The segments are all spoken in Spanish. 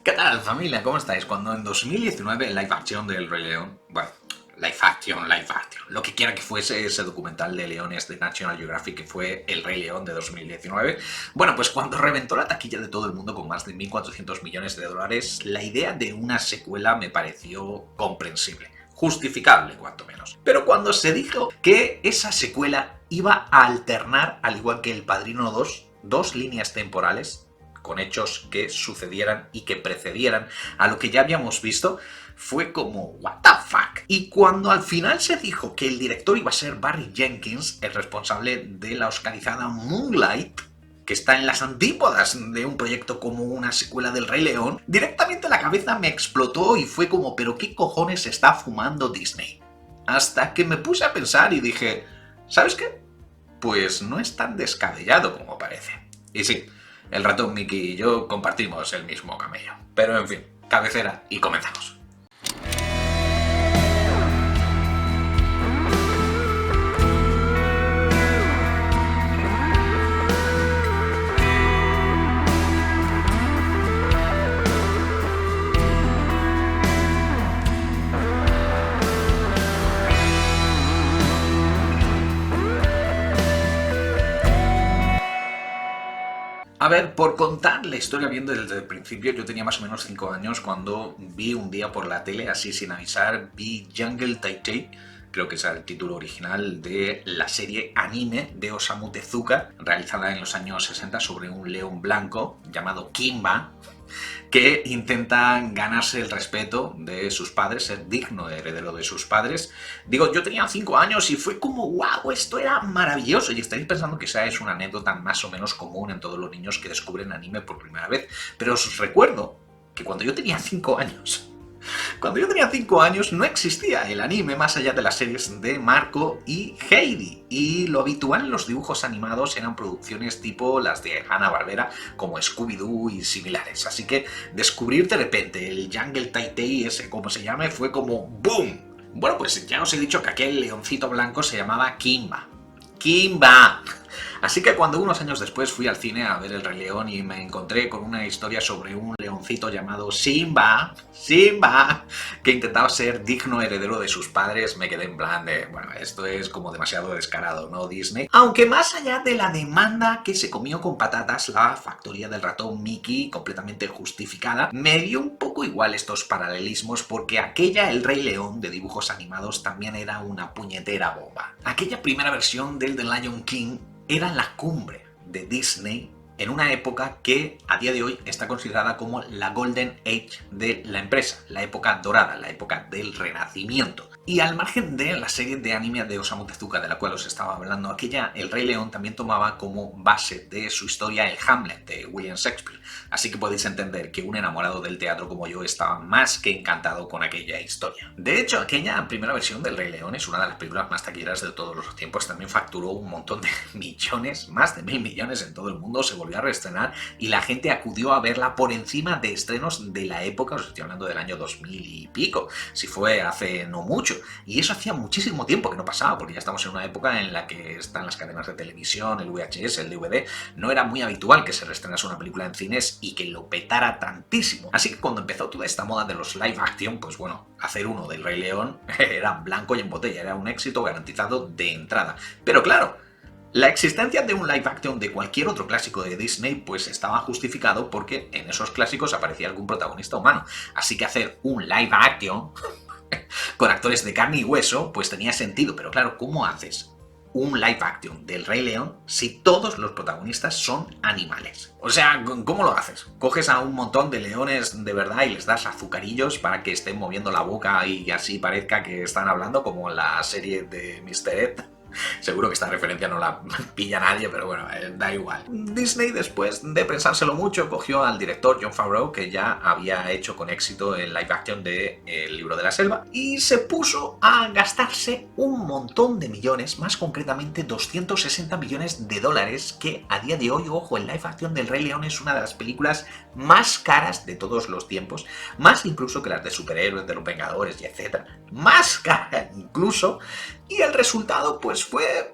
¿Qué tal, familia? ¿Cómo estáis? Cuando en 2019 el live action del Rey León, bueno, live action, lo que quiera que fuese ese documental de leones de National Geographic que fue El Rey León de 2019, bueno, pues cuando reventó la taquilla de todo el mundo con más de 1.400 millones de dólares, la idea de una secuela me pareció comprensible. Justificable, cuanto menos. Pero cuando se dijo que esa secuela iba a alternar, al igual que El Padrino 2, dos líneas temporales, con hechos que sucedieran y que precedieran a lo que ya habíamos visto, fue como what the fuck. Y cuando al final se dijo que el director iba a ser Barry Jenkins, el responsable de la oscarizada Moonlight, que está en las antípodas de un proyecto como una secuela del Rey León, directamente la cabeza me explotó y fue como, ¿pero qué cojones está fumando Disney? Hasta que me puse a pensar y dije, ¿sabes qué? Pues no es tan descabellado como parece. Y sí, el ratón Mickey y yo compartimos el mismo camello. Pero en fin, cabecera y comenzamos. A ver, por contar la historia bien desde el principio, yo tenía más o menos 5 años cuando vi un día por la tele, así sin avisar, vi Jungle Tai, creo que es el título original de la serie anime de Osamu Tezuka, realizada en los años 60 sobre un león blanco llamado Kimba, que intenta ganarse el respeto de sus padres, ser digno heredero de sus padres. Digo, yo tenía 5 años y fue como, wow, esto era maravilloso. Y estáis pensando que esa es una anécdota más o menos común en todos los niños que descubren anime por primera vez. Pero os recuerdo que cuando yo tenía 5 años, no existía el anime más allá de las series de Marco y Heidi, y lo habitual en los dibujos animados eran producciones tipo las de Hanna-Barbera, como Scooby-Doo y similares. Así que descubrir de repente el Jungle Tai, ese como se llame, fue como ¡boom! Bueno, pues ya os he dicho que aquel leoncito blanco se llamaba Kimba. ¡Kimba! Así que cuando unos años después fui al cine a ver El Rey León y me encontré con una historia sobre un leoncito llamado Simba, que intentaba ser digno heredero de sus padres, me quedé en plan de, bueno, esto es como demasiado descarado, ¿no, Disney? Aunque más allá de la demanda que se comió con patatas la factoría del ratón Mickey, completamente justificada, me dio un poco igual estos paralelismos porque aquella El Rey León de dibujos animados también era una puñetera bomba. Aquella primera versión del The Lion King era la cumbre de Disney en una época que a día de hoy está considerada como la Golden Age de la empresa, la época dorada, la época del renacimiento. Y al margen de la serie de anime de Osamu Tezuka de la cual os estaba hablando, aquella El Rey León también tomaba como base de su historia el Hamlet de William Shakespeare. Así que podéis entender que un enamorado del teatro como yo estaba más que encantado con aquella historia. De hecho, aquella primera versión del Rey León es una de las películas más taquilleras de todos los tiempos. También facturó un montón de millones, más de 1.000 millones en todo el mundo. Se volvió a reestrenar y la gente acudió a verla por encima de estrenos de la época. Os estoy hablando del año 2000 y pico, si fue hace no mucho. Y eso hacía muchísimo tiempo que no pasaba, porque ya estamos en una época en la que están las cadenas de televisión, el VHS, el DVD. No era muy habitual que se reestrenase una película en cines y que lo petara tantísimo. Así que cuando empezó toda esta moda de los live action, pues bueno, hacer uno del Rey León era blanco y en botella, era un éxito garantizado de entrada. Pero claro, la existencia de un live action de cualquier otro clásico de Disney pues estaba justificado porque en esos clásicos aparecía algún protagonista humano. Así que hacer un live action con actores de carne y hueso pues tenía sentido. Pero claro, ¿cómo haces un live action del Rey León si todos los protagonistas son animales? O sea, ¿cómo lo haces? ¿Coges a un montón de leones de verdad y les das azucarillos para que estén moviendo la boca y así parezca que están hablando como en la serie de Mr. Ed? Seguro que esta referencia no la pilla nadie, pero bueno, da igual. Disney, después de pensárselo mucho, cogió al director Jon Favreau, que ya había hecho con éxito el live action de El Libro de la Selva, y se puso a gastarse un montón de millones, más concretamente 260 millones de dólares, que a día de hoy, ojo, el live action del Rey León es una de las películas más caras de todos los tiempos, más incluso que las de superhéroes, de los Vengadores y etcétera, más cara incluso. Y el resultado pues fue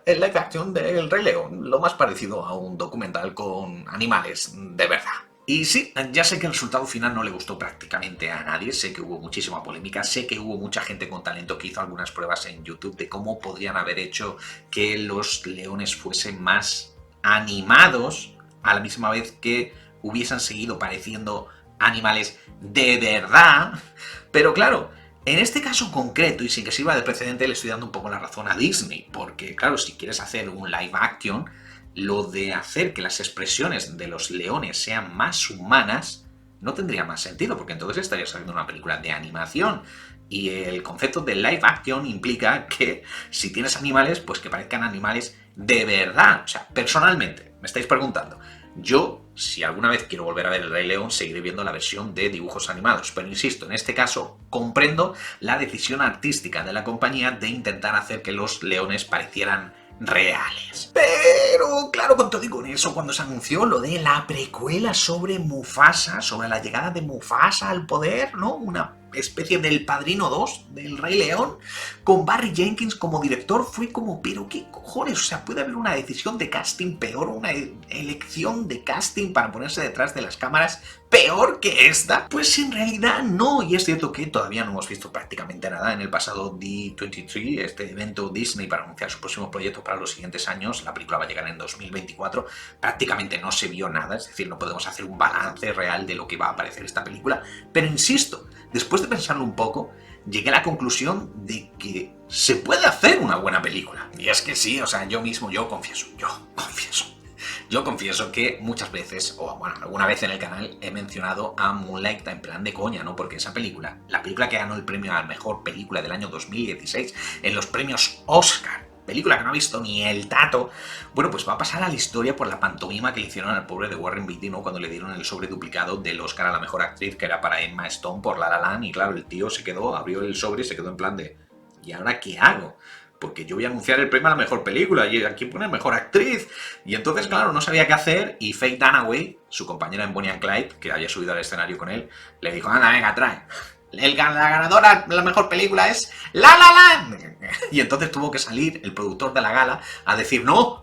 el live action del Rey León, lo más parecido a un documental con animales de verdad. Y sí, ya sé que el resultado final no le gustó prácticamente a nadie, sé que hubo muchísima polémica, sé que hubo mucha gente con talento que hizo algunas pruebas en YouTube de cómo podrían haber hecho que los leones fuesen más animados, a la misma vez que hubiesen seguido pareciendo animales de verdad. Pero claro, en este caso concreto, y sin que sirva de precedente, le estoy dando un poco la razón a Disney, porque claro, si quieres hacer un live action, lo de hacer que las expresiones de los leones sean más humanas no tendría más sentido, porque entonces estarías haciendo una película de animación. Y el concepto de live action implica que si tienes animales, pues que parezcan animales de verdad. O sea, personalmente, me estáis preguntando, yo, si alguna vez quiero volver a ver El Rey León, seguiré viendo la versión de dibujos animados. Pero insisto, en este caso comprendo la decisión artística de la compañía de intentar hacer que los leones parecieran reales. Pero, claro, con todo y con eso, cuando se anunció lo de la precuela sobre Mufasa, sobre la llegada de Mufasa al poder, ¿no? Una especie del Padrino 2 del Rey León, con Barry Jenkins como director, fue como, pero qué cojones, o sea, puede haber una decisión de casting peor, una elección de casting para ponerse detrás de las cámaras peor que esta. Pues en realidad no, y es cierto que todavía no hemos visto prácticamente nada en el pasado D23, este evento Disney para anunciar su próximo proyecto para los siguientes años. La película va a llegar en 2024, prácticamente no se vio nada, es decir, no podemos hacer un balance real de lo que va a aparecer esta película, pero insisto, después de pensarlo un poco, llegué a la conclusión de que se puede hacer una buena película. Y es que sí, o sea, yo confieso que muchas veces, o bueno, alguna vez en el canal he mencionado a Moonlight en plan de coña, ¿no? Porque esa película, la película que ganó el premio a la mejor película del año 2016 en los premios Oscar, película que no ha visto ni el tato, bueno, pues va a pasar a la historia por la pantomima que le hicieron al pobre de Warren Beatty, ¿no? Cuando le dieron el sobre duplicado del Oscar a la mejor actriz, que era para Emma Stone por La La Land, y claro, el tío se quedó, abrió el sobre y se quedó en plan de, ¿y ahora qué hago? Porque yo voy a anunciar el premio a la mejor película y aquí pone mejor actriz. Y entonces, claro, no sabía qué hacer y Faye Dunaway, su compañera en Bonnie and Clyde, que había subido al escenario con él, le dijo, anda, venga, trae. La ganadora de la mejor película es La La Land. Y entonces tuvo que salir el productor de la gala a decir, no,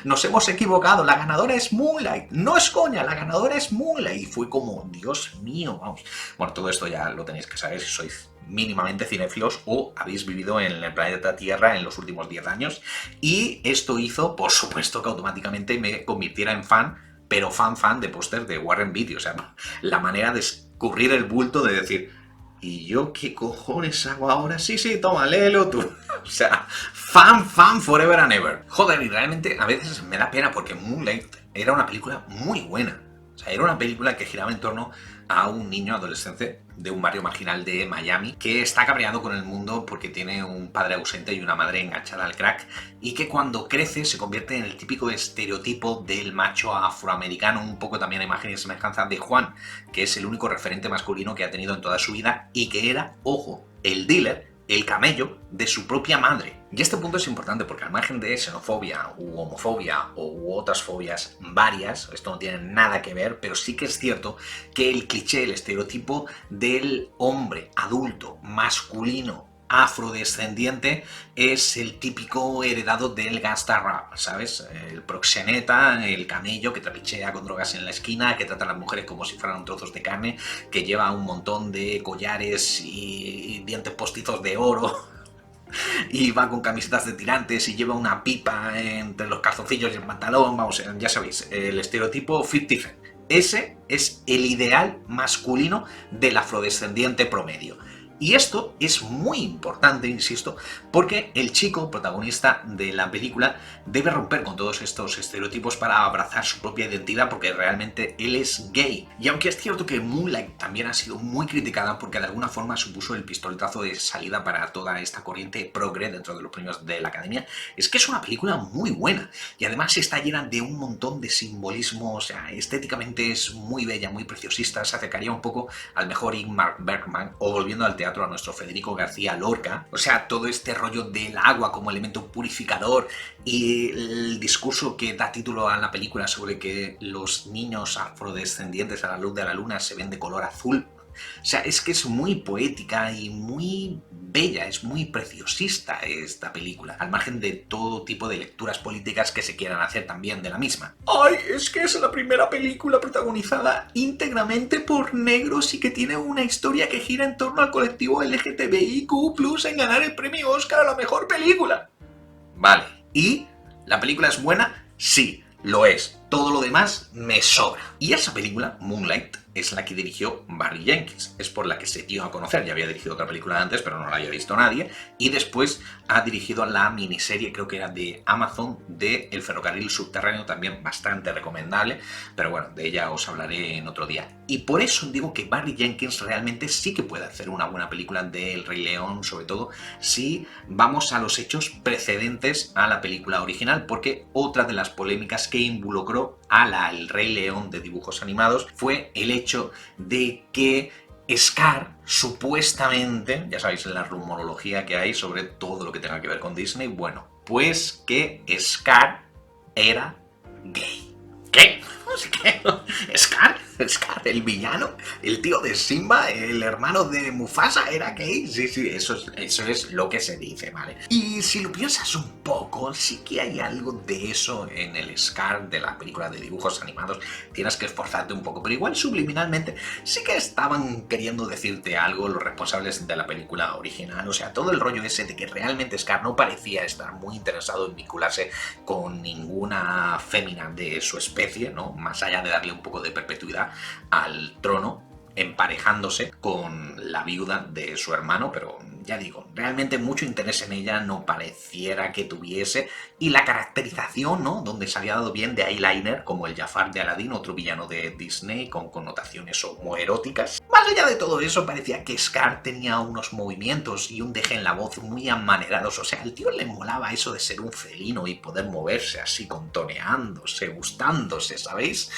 nos hemos equivocado, la ganadora es Moonlight, no es coña, la ganadora es Moonlight. Y fue como, Dios mío, vamos. Bueno, todo esto ya lo tenéis que saber si sois mínimamente cinéfilos o habéis vivido en el planeta Tierra en los últimos 10 años. Y esto hizo, por supuesto, que automáticamente me convirtiera en fan, pero fan de póster de Warren Beatty. O sea, la manera de escurrir el bulto de decir, ¿y yo qué cojones hago ahora? Sí, toma, léelo tú. O sea, fan forever and ever. Joder, y realmente a veces me da pena porque Moonlight era una película muy buena. O sea, era una película que giraba en torno a un niño adolescente de un barrio marginal de Miami que está cabreado con el mundo porque tiene un padre ausente y una madre enganchada al crack, y que cuando crece se convierte en el típico estereotipo del macho afroamericano, un poco también a imagen y semejanza de Juan, que es el único referente masculino que ha tenido en toda su vida y que era, ojo, el dealer, el camello de su propia madre. Y este punto es importante porque al margen de xenofobia u homofobia u otras fobias varias, esto no tiene nada que ver, pero sí que es cierto que el cliché, el estereotipo del hombre adulto, masculino, afrodescendiente es el típico heredado del gangsta rap, ¿sabes? El proxeneta, el camello que trapichea con drogas en la esquina, que trata a las mujeres como si fueran trozos de carne, que lleva un montón de collares y dientes postizos de oro y va con camisetas de tirantes y lleva una pipa entre los calzoncillos y el pantalón, vamos, ya sabéis, el estereotipo 50 Cent. Ese es el ideal masculino del afrodescendiente promedio. Y esto es muy importante, insisto, porque el chico protagonista de la película debe romper con todos estos estereotipos para abrazar su propia identidad, porque realmente él es gay. Y aunque es cierto que Moonlight también ha sido muy criticada porque de alguna forma supuso el pistoletazo de salida para toda esta corriente progre dentro de los premios de la Academia, es que es una película muy buena y además está llena de un montón de simbolismo, o sea, estéticamente es muy bella, muy preciosista, se acercaría un poco al mejor Ingmar Bergman, o volviendo al teatro a nuestro Federico García Lorca. O sea, todo este rollo del agua como elemento purificador y el discurso que da título a la película sobre que los niños afrodescendientes a la luz de la luna se ven de color azul. O sea, es que es muy poética y muy bella, es muy preciosista esta película, al margen de todo tipo de lecturas políticas que se quieran hacer también de la misma. ¡Ay! Es que es la primera película protagonizada íntegramente por negros y que tiene una historia que gira en torno al colectivo LGTBIQ+ en ganar el premio Oscar a la mejor película. Vale, ¿y la película es buena? Sí, lo es. Todo lo demás me sobra. Y esa película, Moonlight, es la que dirigió Barry Jenkins. Es por la que se dio a conocer. Ya había dirigido otra película antes, pero no la había visto nadie. Y después ha dirigido la miniserie, creo que era de Amazon, de El ferrocarril subterráneo, también bastante recomendable. Pero bueno, de ella os hablaré en otro día. Y por eso digo que Barry Jenkins realmente sí que puede hacer una buena película de El Rey León, sobre todo si vamos a los hechos precedentes a la película original, porque otra de las polémicas que involucró a El Rey León de dibujos animados fue el hecho de que Scar, supuestamente, ya sabéis la rumorología que hay sobre todo lo que tenga que ver con Disney, bueno, pues que Scar era gay. ¿Qué? ¿Qué? ¿Scar? ¿Scar? ¿El villano? ¿El tío de Simba? ¿El hermano de Mufasa era gay? Sí, sí, eso es lo que se dice, ¿vale? Y si lo piensas un poco, sí que hay algo de eso en el Scar de la película de dibujos animados. Tienes que esforzarte un poco, pero igual subliminalmente sí que estaban queriendo decirte algo los responsables de la película original. O sea, todo el rollo ese de que realmente Scar no parecía estar muy interesado en vincularse con ninguna fémina de su especie, ¿no? Más allá de darle un poco de perpetuidad al trono, emparejándose con la viuda de su hermano, pero ya digo, realmente mucho interés en ella no pareciera que tuviese, y la caracterización, ¿no?, donde se había dado bien de eyeliner, como el Jafar de Aladdin, otro villano de Disney con connotaciones homoeróticas. Más allá de todo eso, parecía que Scar tenía unos movimientos y un deje en la voz muy amanerados. O sea, al tío le molaba eso de ser un felino y poder moverse así, contoneándose, gustándose, ¿sabéis?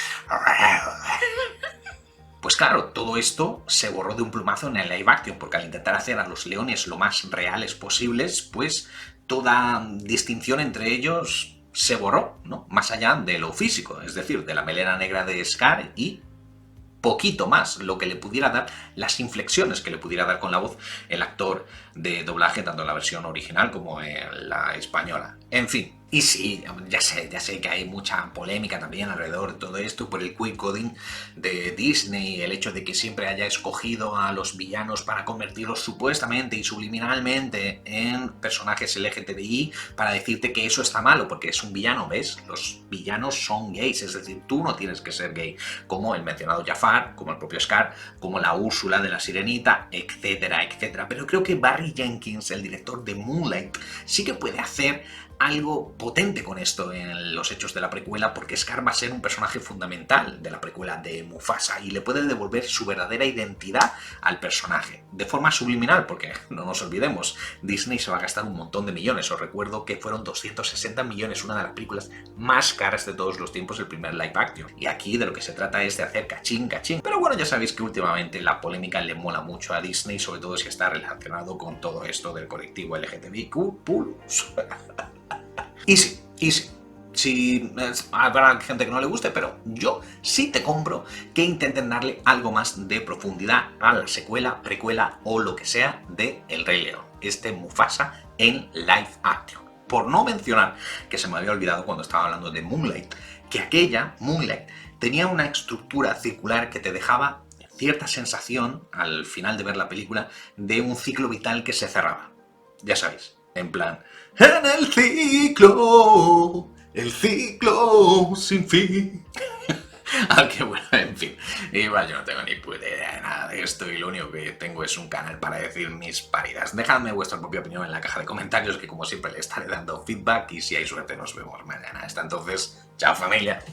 Pues claro, todo esto se borró de un plumazo en el live action, porque al intentar hacer a los leones lo más reales posibles, pues toda distinción entre ellos se borró, ¿no? Más allá de lo físico, es decir, de la melena negra de Scar y poquito más, lo que le pudiera dar, las inflexiones que le pudiera dar con la voz el actor de doblaje, tanto en la versión original como en la española. En fin, y sí, ya sé que hay mucha polémica también alrededor de todo esto por el queer coding de Disney, el hecho de que siempre haya escogido a los villanos para convertirlos supuestamente y subliminalmente en personajes LGTBI para decirte que eso está malo, porque es un villano, ¿ves? Los villanos son gays, es decir, tú no tienes que ser gay, como el mencionado Jafar, como el propio Scar, como la Úrsula de la Sirenita, etcétera, etcétera. Pero creo que Barry Jenkins, el director de Moonlight, sí que puede hacer algo potente con esto en los hechos de la precuela, porque Scar va a ser un personaje fundamental de la precuela de Mufasa y le puede devolver su verdadera identidad al personaje, de forma subliminal, porque no nos olvidemos, Disney se va a gastar un montón de millones. Os recuerdo que fueron 260 millones, una de las películas más caras de todos los tiempos, el primer live action, y aquí de lo que se trata es de hacer cachín, cachín. Pero bueno, ya sabéis que últimamente la polémica le mola mucho a Disney, sobre todo si está relacionado con todo esto del colectivo LGTBIQ+. Y sí, habrá gente que no le guste, pero yo sí te compro que intenten darle algo más de profundidad a la secuela, precuela o lo que sea de El Rey León, este Mufasa en live action. Por no mencionar, que se me había olvidado cuando estaba hablando de Moonlight, que aquella, Moonlight, tenía una estructura circular que te dejaba cierta sensación, al final de ver la película, de un ciclo vital que se cerraba. Ya sabéis, en plan, en el ciclo sin fin. Aunque bueno, en fin, igual yo no tengo ni puta idea de nada de esto y lo único que tengo es un canal para decir mis paridas. Dejadme vuestra propia opinión en la caja de comentarios, que como siempre le estaré dando feedback, y si hay suerte nos vemos mañana. Hasta entonces, chao familia.